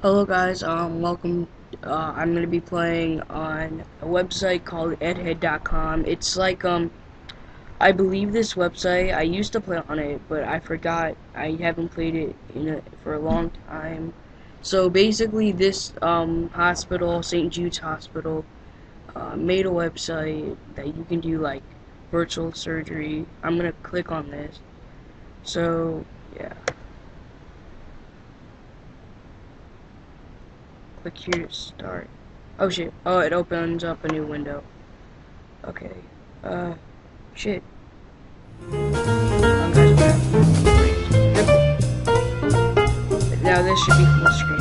Hello guys, welcome. I'm gonna be playing on a website called edhead.com. It's like, I believe this website, I used to play on it, but I forgot. I haven't played it for a long time. So basically this, hospital, St. Jude's Hospital, made a website that you can do like virtual surgery. I'm gonna click on this. So, yeah. Click here to start. Oh shit. Oh, it opens up a new window. Okay. Shit. Come on, guys. Now this should be full screen.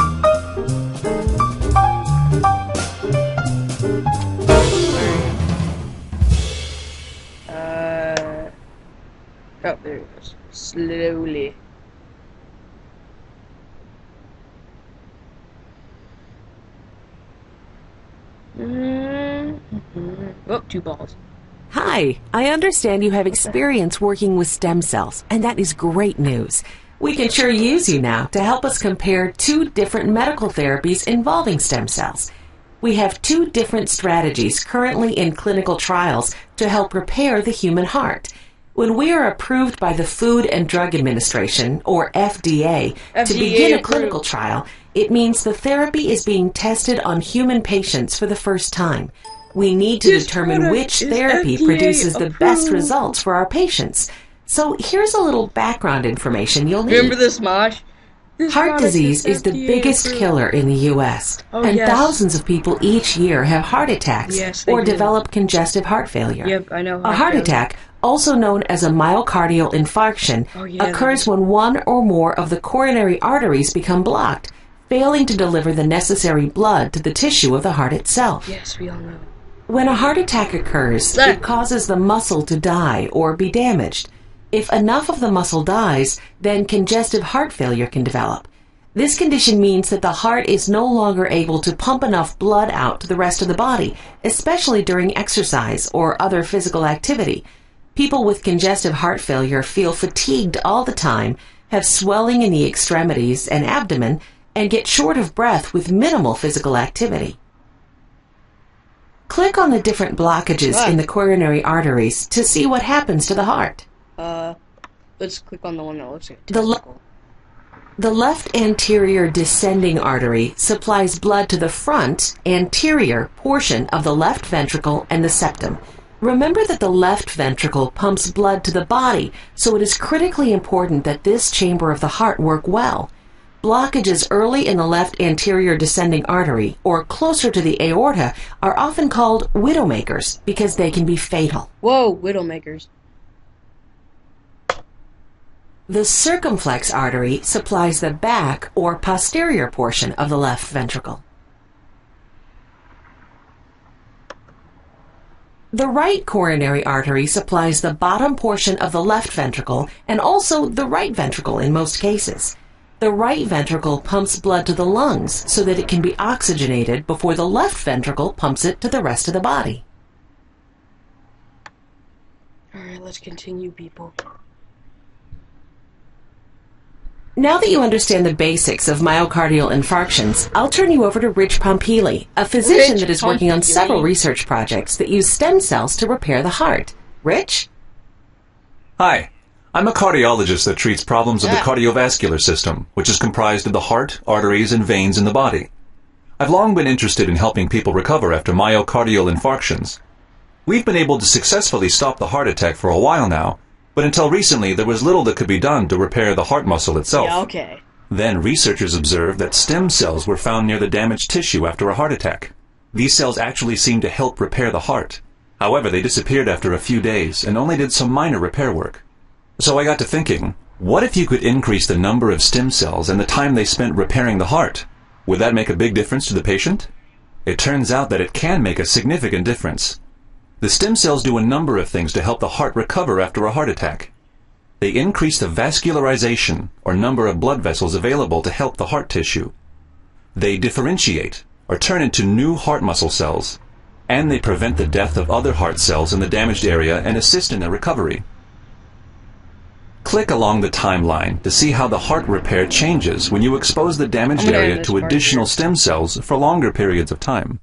Alright. Oh, there it goes. Slowly. Oh, two balls. Hi, I understand you have experience working with stem cells, and that is great news. We can sure use you now to help us compare two different medical therapies involving stem cells. We have two different strategies currently in clinical trials to help repair the human heart. When we are approved by the Food and Drug Administration, or FDA, to begin a clinical trial, it means the therapy is being tested on human patients for the first time. We need to determine which therapy produces the best results for our patients. So here's a little background information you'll need. Remember this, Mosh? Heart disease is the biggest killer in the U.S., and thousands of people each year have heart attacks or develop congestive heart failure. Yep, I know. A heart attack, also known as a myocardial infarction, occurs when one or more of the coronary arteries become blocked, failing to deliver the necessary blood to the tissue of the heart itself. Yes, we all know. When a heart attack occurs, it causes the muscle to die or be damaged. If enough of the muscle dies, then congestive heart failure can develop. This condition means that the heart is no longer able to pump enough blood out to the rest of the body, especially during exercise or other physical activity. People with congestive heart failure feel fatigued all the time, have swelling in the extremities and abdomen, and get short of breath with minimal physical activity. Click on the different blockages in the coronary arteries to see what happens to the heart. Let's click on the one that looks like a testicle. The left anterior descending artery supplies blood to the front anterior portion of the left ventricle and the septum. Remember that the left ventricle pumps blood to the body, so it is critically important that this chamber of the heart work well. Blockages early in the left anterior descending artery, or closer to the aorta, are often called widowmakers because they can be fatal. Whoa, widowmakers. The circumflex artery supplies the back or posterior portion of the left ventricle. The right coronary artery supplies the bottom portion of the left ventricle and also the right ventricle in most cases. The right ventricle pumps blood to the lungs so that it can be oxygenated before the left ventricle pumps it to the rest of the body. Alright, let's continue, people. Now that you understand the basics of myocardial infarctions, I'll turn you over to Rich Pompili, a physician that is working on several research projects that use stem cells to repair the heart. Rich? Hi. I'm a cardiologist that treats problems of the cardiovascular system, which is comprised of the heart, arteries, and veins in the body. I've long been interested in helping people recover after myocardial infarctions. We've been able to successfully stop the heart attack for a while now, but until recently there was little that could be done to repair the heart muscle itself. Then researchers observed that stem cells were found near the damaged tissue after a heart attack. These cells actually seemed to help repair the heart. However, they disappeared after a few days and only did some minor repair work. So I got to thinking, what if you could increase the number of stem cells and the time they spent repairing the heart? Would that make a big difference to the patient? It turns out that it can make a significant difference. The stem cells do a number of things to help the heart recover after a heart attack. They increase the vascularization, or number of blood vessels available to help the heart tissue. They differentiate, or turn into new heart muscle cells. And they prevent the death of other heart cells in the damaged area and assist in their recovery. Click along the timeline to see how the heart repair changes when you expose the damaged area to additional stem cells for longer periods of time.